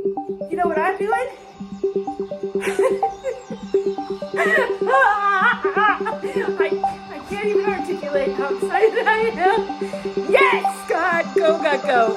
You know what I'm doing? I can't even articulate how excited I am. Yes, God, go, God, go.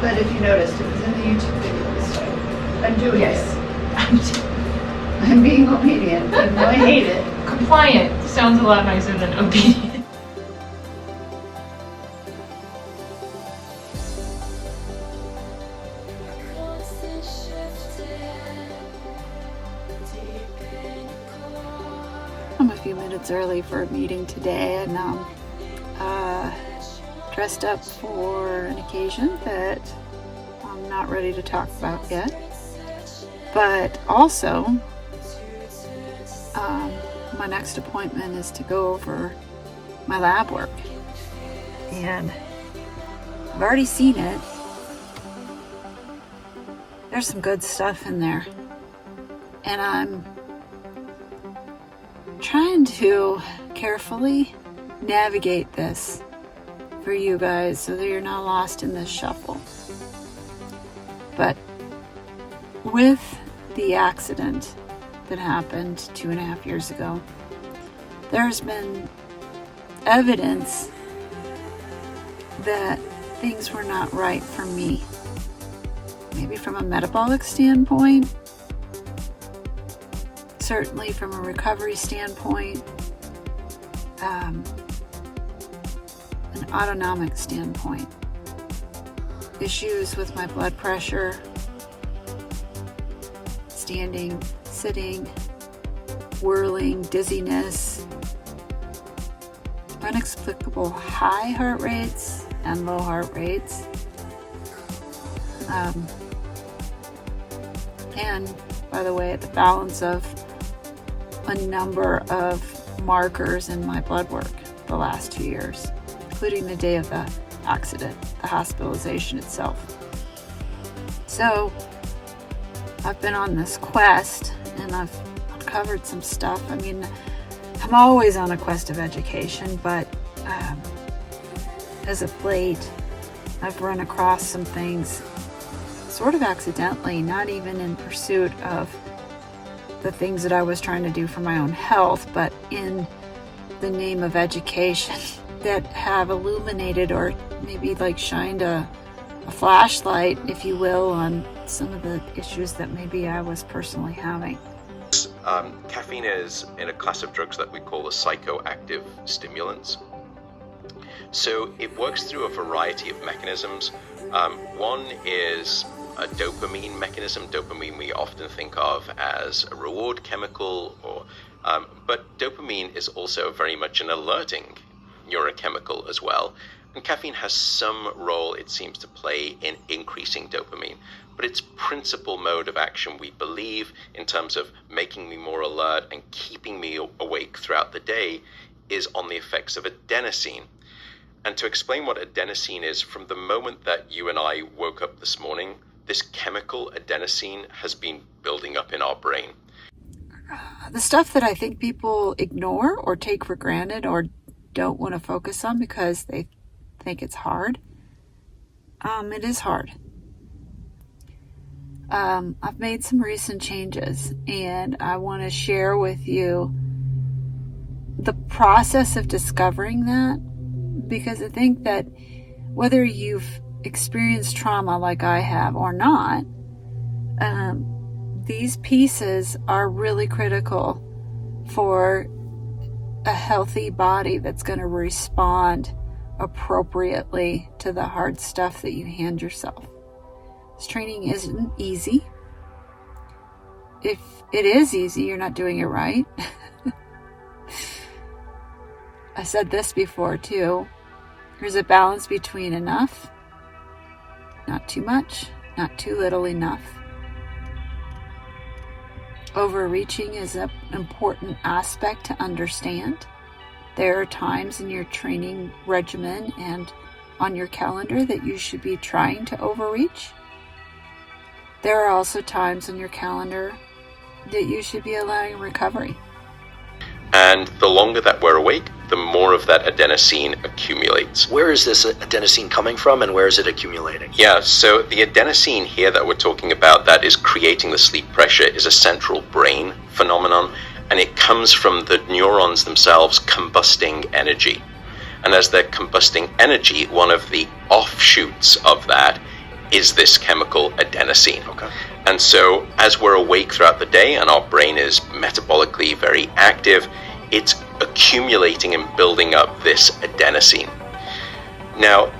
But if you noticed, it was in the YouTube video this time. I'm doing Yes. it. I'm being obedient, even though I hate it. Compliant sounds a lot nicer than obedient. I'm a few minutes early for a meeting today, and dressed up for an occasion that I'm not ready to talk about yet. But also, my next appointment is to go over my lab work. And I've already seen it. There's some good stuff in there. And I'm trying to carefully navigate this for you guys so that you're not lost in this shuffle. But with the accident that happened 2.5 years ago, there's been evidence that things were not right for me. Maybe from a metabolic standpoint, certainly from a recovery standpoint, an autonomic standpoint. Issues with my blood pressure, standing, sitting, whirling, dizziness, inexplicable high heart rates and low heart rates. And by the way, the balance of a number of markers in my blood work the last 2 years, including the day of the accident, the hospitalization itself. So I've been on this quest and I've uncovered some stuff. I mean, I'm always on a quest of education, but as of late, I've run across some things sort of accidentally, not even in pursuit of the things that I was trying to do for my own health, but in the name of education that have illuminated or maybe like shined a flashlight, if you will, on some of the issues that maybe I was personally having. Caffeine is in a class of drugs that we call the psychoactive stimulants. So it works through a variety of mechanisms. One is a dopamine mechanism. Dopamine we often think of as a reward chemical, but dopamine is also very much an alerting neurochemical as well. And caffeine has some role, it seems, to play in increasing dopamine. But its principal mode of action, we believe, in terms of making me more alert and keeping me awake throughout the day, is on the effects of adenosine. And to explain what adenosine is, from the moment that you and I woke up this morning, this chemical adenosine has been building up in our brain. The stuff that I think people ignore or take for granted or don't want to focus on because they think it's hard. It is hard. I've made some recent changes and I want to share with you the process of discovering that, because I think that whether you've experienced trauma like I have or not, these pieces are really critical for a healthy body that's going to respond appropriately to the hard stuff that you hand yourself. This training isn't easy. If it is easy, you're not doing it right. I said this before too. There's a balance between enough, not too much, not too little enough. Overreaching is an important aspect to understand. There are times in your training regimen and on your calendar that you should be trying to overreach. There are also times on your calendar that you should be allowing recovery. And the longer that we're awake, the more of that adenosine accumulates. Where is this adenosine coming from, and where is it accumulating? Yeah, so the adenosine here that we're talking about that is creating the sleep pressure is a central brain phenomenon, and it comes from the neurons themselves combusting energy. And as they're combusting energy, one of the offshoots of that is this chemical adenosine. Okay. And so as we're awake throughout the day and our brain is metabolically very active, it's accumulating and building up this adenosine. Now,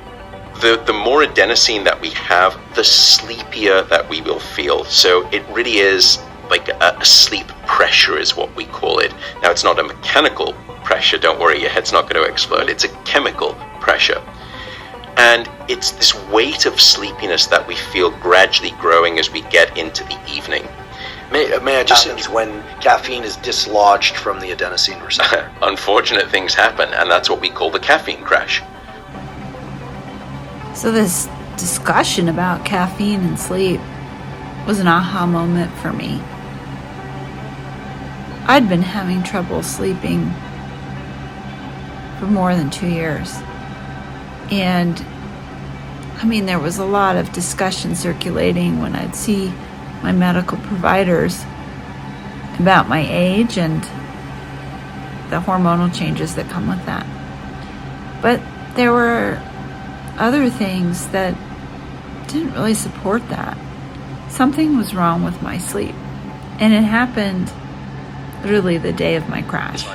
the more adenosine that we have, the sleepier that we will feel. So it really is like a sleep pressure is what we call it. Now, it's not a mechanical pressure, don't worry, your head's not going to explode. It's a chemical pressure. And it's this weight of sleepiness that we feel gradually growing as we get into the evening. May I just say, when caffeine is dislodged from the adenosine receptor? Unfortunate things happen, and that's what we call the caffeine crash. So this discussion about caffeine and sleep was an aha moment for me. I'd been having trouble sleeping for more than 2 years. And I mean, there was a lot of discussion circulating when I'd see my medical providers about my age and the hormonal changes that come with that. But there were other things that didn't really support that. Something was wrong with my sleep, and it happened literally the day of my crash.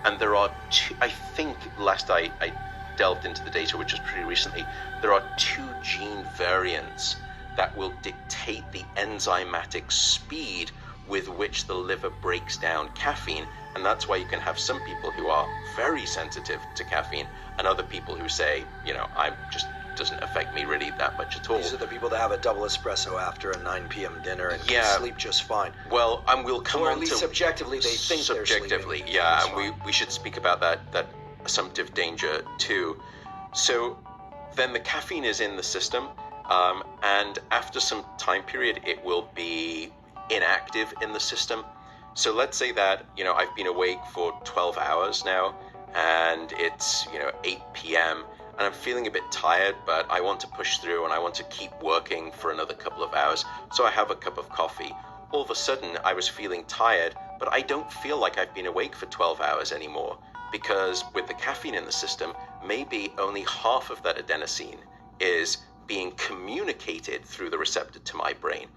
And there are two, I think last I delved into the data, which was pretty recently, there are 2 gene variants that will dictate the enzymatic speed with which the liver breaks down caffeine. And that's why you can have some people who are very sensitive to caffeine and other people who say, I just doesn't affect me really that much at all. These are the people that have a double espresso after a 9 p.m. dinner and can sleep just fine. Well, and we'll come on to... Or at least subjectively, they think they're sleeping. Subjectively, yeah, and we should speak about that assumptive danger too. So then the caffeine is in the system, and after some time period, it will be inactive in the system. So let's say that, I've been awake for 12 hours now, and it's, 8 p.m., and I'm feeling a bit tired, but I want to push through and I want to keep working for another couple of hours. So I have a cup of coffee. All of a sudden, I was feeling tired, but I don't feel like I've been awake for 12 hours anymore, because with the caffeine in the system, maybe only half of that adenosine is being communicated through the receptor to my brain.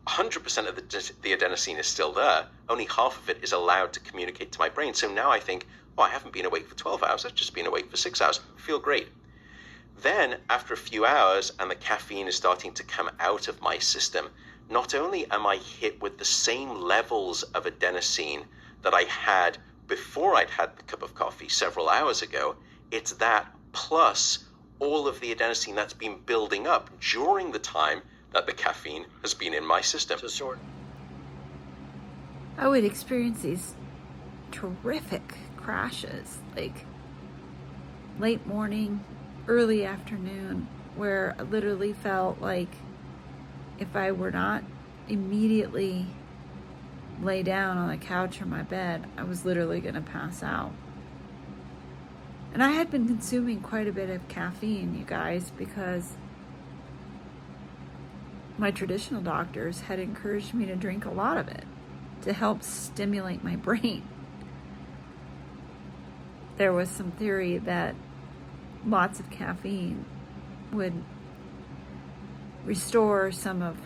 100% of the adenosine is still there. Only half of it is allowed to communicate to my brain. So now I think, I haven't been awake for 12 hours. I've just been awake for 6 hours. I feel great. Then, after a few hours, and the caffeine is starting to come out of my system, not only am I hit with the same levels of adenosine that I had before I'd had the cup of coffee several hours ago, it's that plus all of the adenosine that's been building up during the time that the caffeine has been in my system. I would experience these terrific crashes, like late morning, early afternoon, where I literally felt like if I were not immediately lay down on the couch or my bed, I was literally going to pass out. And I had been consuming quite a bit of caffeine, you guys, because my traditional doctors had encouraged me to drink a lot of it to help stimulate my brain. There was some theory that lots of caffeine would restore some of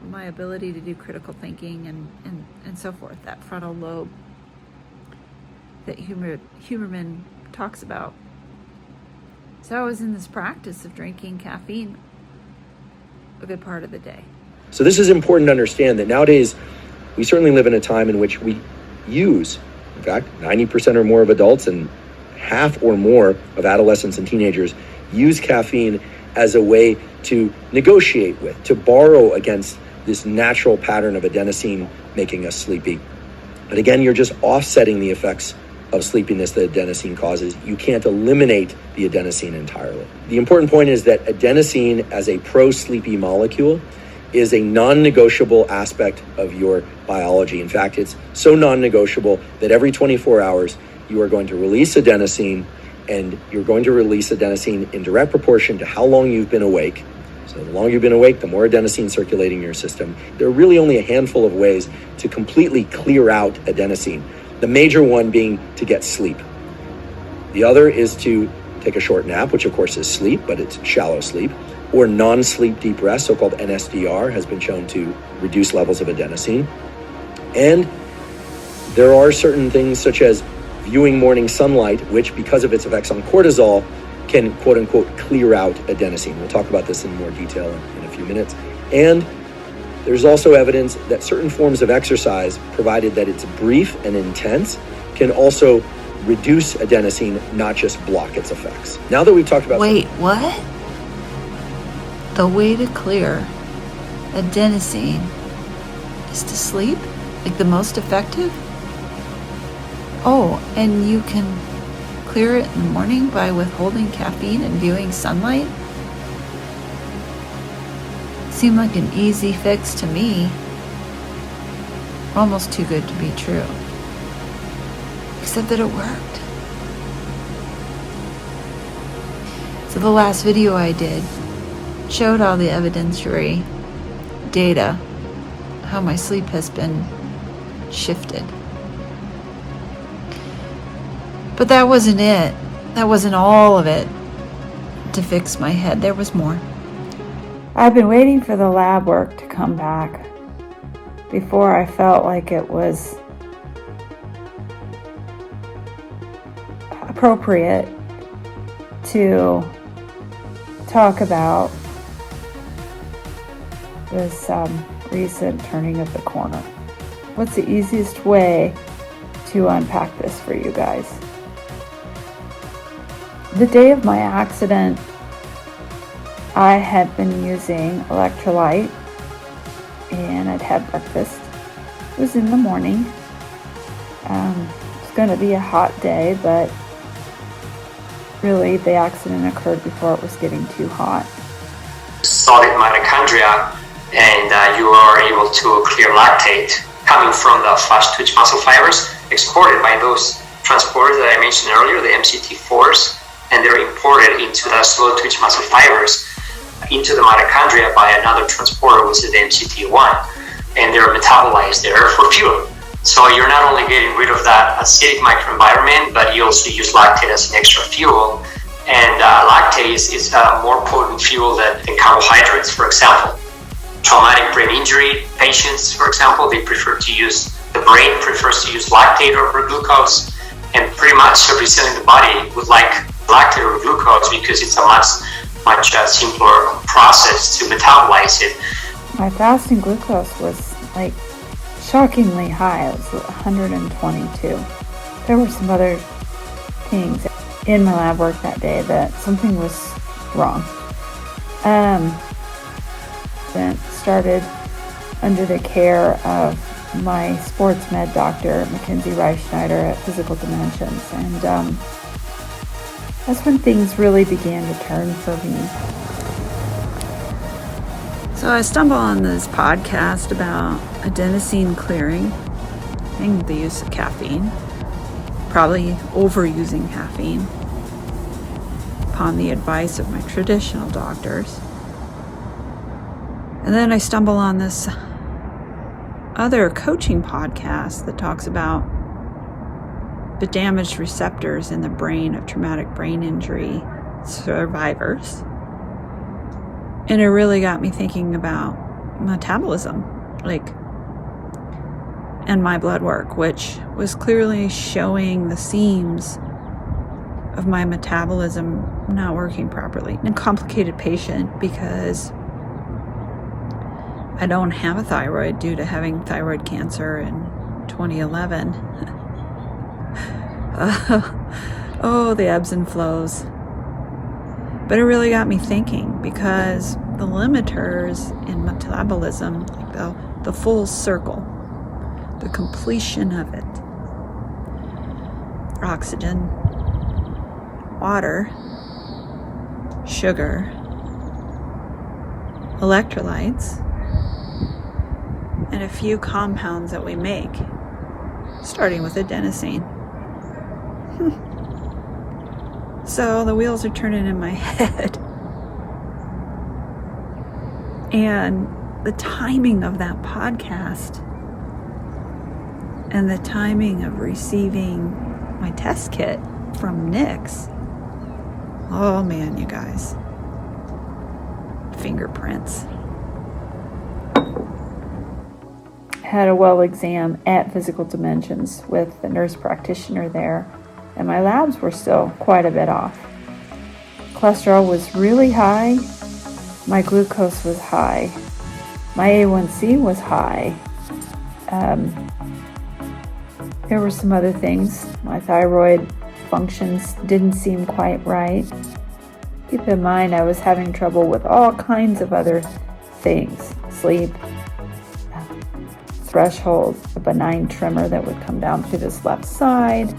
my ability to do critical thinking and so forth, that frontal lobe that Huberman talks about. So I was in this practice of drinking caffeine a good part of the day. So this is important to understand that nowadays we certainly live in a time in which we use, in fact, 90% or more of adults and half or more of adolescents and teenagers use caffeine as a way to negotiate with, to borrow against this natural pattern of adenosine making us sleepy. But again, you're just offsetting the effects of sleepiness that adenosine causes. You can't eliminate the adenosine entirely. The important point is that adenosine as a pro-sleepy molecule is a non-negotiable aspect of your biology. In fact, it's so non-negotiable that every 24 hours, you are going to release adenosine, and you're going to release adenosine in direct proportion to how long you've been awake. So the longer you've been awake, the more adenosine circulating in your system. There are really only a handful of ways to completely clear out adenosine. The major one being to get sleep. The other is to take a short nap, which of course is sleep, but it's shallow sleep, or non-sleep deep rest, so-called NSDR, has been shown to reduce levels of adenosine. And there are certain things such as viewing morning sunlight, which because of its effects on cortisol, can quote unquote clear out adenosine. We'll talk about this in more detail in a few minutes. And there's also evidence that certain forms of exercise, provided that it's brief and intense, can also reduce adenosine, not just block its effects. Now that we've talked about... Wait, what? The way to clear adenosine is to sleep? Like the most effective? Oh, and you can clear it in the morning by withholding caffeine and viewing sunlight? Seemed like an easy fix to me. Almost too good to be true. Except that it worked. So the last video I did showed all the evidentiary data, how my sleep has been shifted. But that wasn't it. That wasn't all of it to fix my head. There was more. I've been waiting for the lab work to come back before I felt like it was appropriate to talk about this recent turning of the corner. What's the easiest way to unpack this for you guys? The day of my accident, I had been using electrolyte and I'd had breakfast. It was in the morning. It's going to be a hot day, but really the accident occurred before it was getting too hot. Solid mitochondria, and you are able to clear lactate coming from the fast twitch muscle fibers exported by those transporters that I mentioned earlier, the MCT4s, and they're imported into the slow twitch muscle fibers into the mitochondria by another transporter, which is the MCT1, and they're metabolized there for fuel. So you're not only getting rid of that acidic microenvironment, but you also use lactate as an extra fuel. And lactate is a more potent fuel than carbohydrates. For example, traumatic brain injury patients, for example, the brain prefers to use lactate over glucose, and pretty much every cell in the body would like lactate over glucose because it's a much simpler process to metabolize it. My fasting glucose was like shockingly high. It was 122. There were some other things in my lab work that day that something was wrong. Then started under the care of my sports med doctor, Mackenzie Reichschneider at Physical Dimensions, and that's when things really began to turn for me. So I stumbled on this podcast about adenosine clearing and the use of caffeine, probably overusing caffeine, upon the advice of my traditional doctors. And then I stumble on this other coaching podcast that talks about the damaged receptors in the brain of traumatic brain injury survivors. And it really got me thinking about metabolism, and my blood work, which was clearly showing the seams of my metabolism not working properly. A complicated patient because I don't have a thyroid due to having thyroid cancer in 2011. Oh, the ebbs and flows. But it really got me thinking, because the limiters in metabolism, like the full circle, the completion of it, oxygen, water, sugar, electrolytes, and a few compounds that we make, starting with adenosine. So the wheels are turning in my head. And the timing of that podcast and the timing of receiving my test kit from Nix. Oh man, you guys. Fingerprints. Had a well exam at Physical Dimensions with the nurse practitioner there, and my labs were still quite a bit off. Cholesterol was really high, my glucose was high, my A1C was high. There were some other things. My thyroid functions didn't seem quite right. Keep in mind, I was having trouble with all kinds of other things. Sleep, threshold, a benign tremor that would come down through this left side,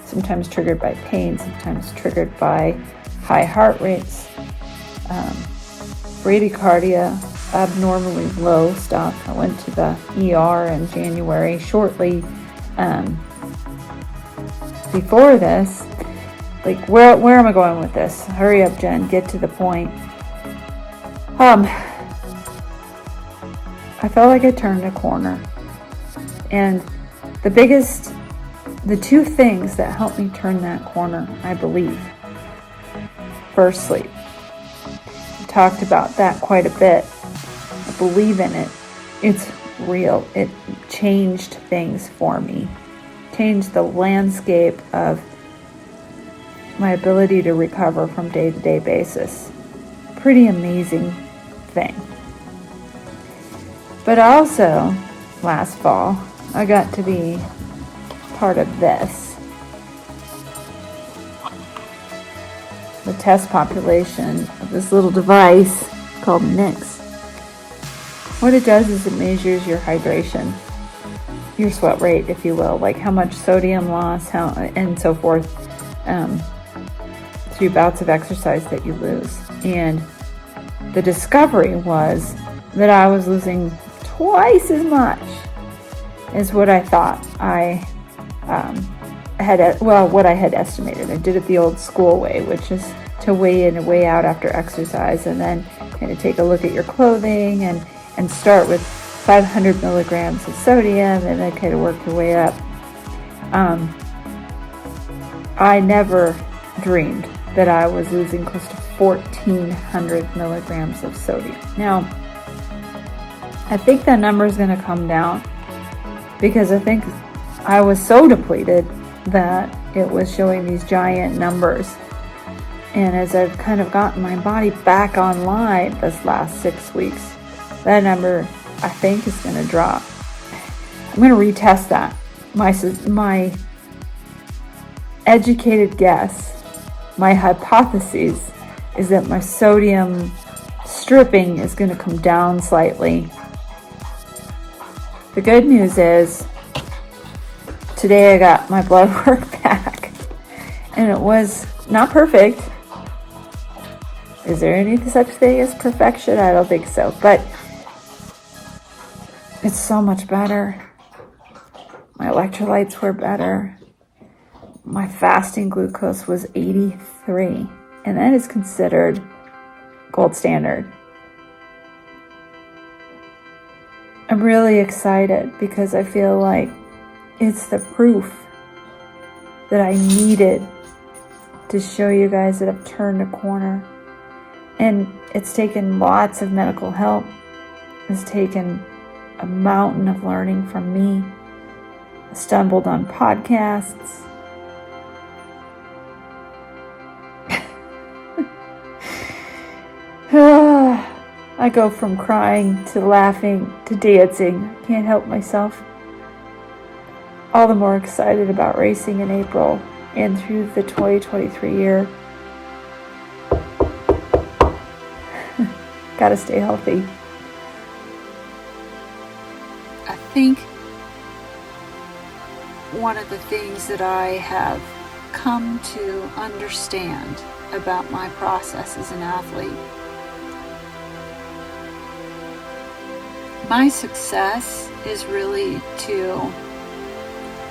sometimes triggered by pain, sometimes triggered by high heart rates, bradycardia, abnormally low stuff. I went to the ER in January shortly before this. Like, where am I going with this? Hurry up, Jen, get to the point. I felt like I turned a corner. And the two things that helped me turn that corner, I believe. First, sleep. I talked about that quite a bit. I believe in it. It's real. It changed things for me. Changed the landscape of my ability to recover from day-to-day basis. Pretty amazing thing. But also, last fall, I got to be part of this. The test population of this little device called Nix. What it does is it measures your hydration, your sweat rate, if you will, like how much sodium loss, and so forth, through bouts of exercise that you lose. And the discovery was that I was losing twice as much as what I thought I what I had estimated. I did it the old school way, which is to weigh in and weigh out after exercise, and then kind of take a look at your clothing and start with 500 milligrams of sodium, and then kind of work your way up. I never dreamed that I was losing close to 1,400 milligrams of sodium. Now, I think that number is going to come down, because I think I was so depleted that it was showing these giant numbers. And as I've kind of gotten my body back online this last 6 weeks, that number, I think, is going to drop. I'm going to retest that. My educated guess, my hypothesis, is that my sodium stripping is going to come down slightly. The good news is, today I got my blood work back, and it was not perfect. Is there any such thing as perfection? I don't think so, but it's so much better. My electrolytes were better. My fasting glucose was 83, and that is considered gold standard. I'm really excited because I feel like it's the proof that I needed to show you guys that I've turned a corner. And it's taken lots of medical help. It's taken a mountain of learning from me. I stumbled on podcasts. I go from crying to laughing to dancing. I can't help myself. All the more excited about racing in April and through the 2023 year. Gotta stay healthy. I think one of the things that I have come to understand about my process as an athlete, my success is really to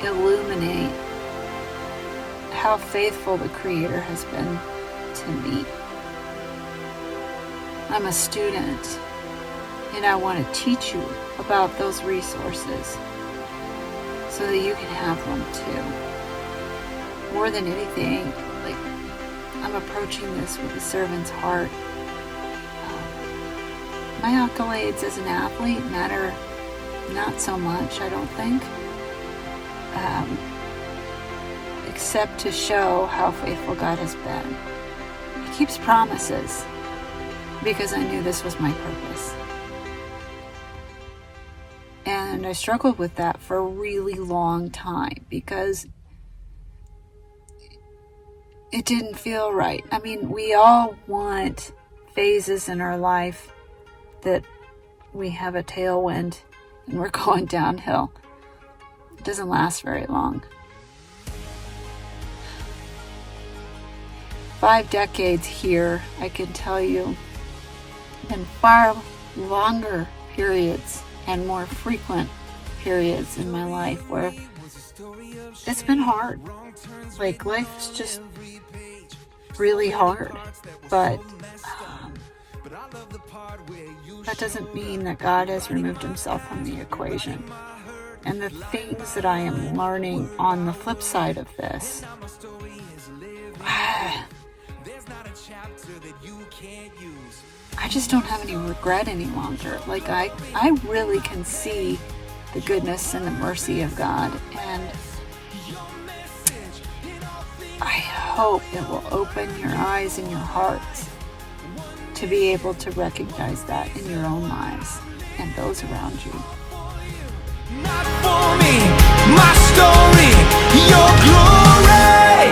illuminate how faithful the Creator has been to me. I'm a student, and I want to teach you about those resources so that you can have them too. More than anything, like, I'm approaching this with a servant's heart. My accolades as an athlete matter not so much, I don't think, except to show how faithful God has been. He keeps promises because I knew this was my purpose. And I struggled with that for a really long time because it didn't feel right. I mean, we all want phases in our life that we have a tailwind and we're going downhill. It doesn't last very long. 5 decades here, I can tell you, and far longer periods and more frequent periods in my life where it's been hard. Like, life's just really hard. But that doesn't mean that God has removed himself from the equation. And the things that I am learning on the flip side of this, I just don't have any regret any longer. Like, I really can see the goodness and the mercy of God, and I hope it will open your eyes and your hearts to be able to recognize that in your own lives and those around you. Not for me, my story, your glory.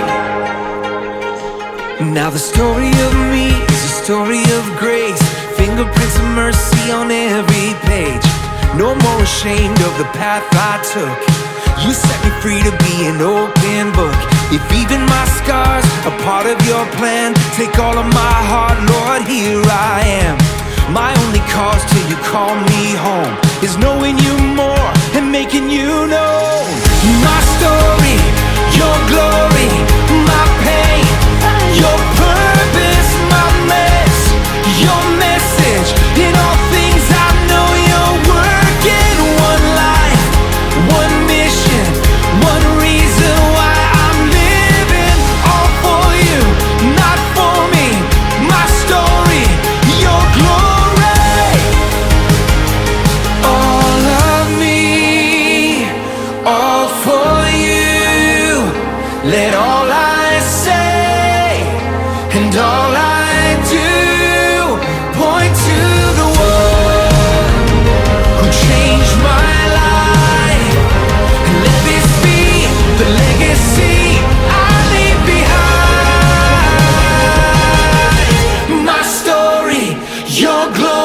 Now the story of me is a story of grace, fingerprints of mercy on every page. No more ashamed of the path I took. You set me free to be an open book. If even my scars are part of your plan, take all of my heart, Lord, here I am. My only cause till you call me home is knowing you more and making you known. My story, your glory, my pain, your purpose, my mess, your message. In all things I know you're working. One life, one mission, one reason why I'm living. All for you, not for me. My story, your glory. All of me, all for you. Let all I say and all I do point to the one who changed my life. And let this be the legacy I leave behind. My story, your glory.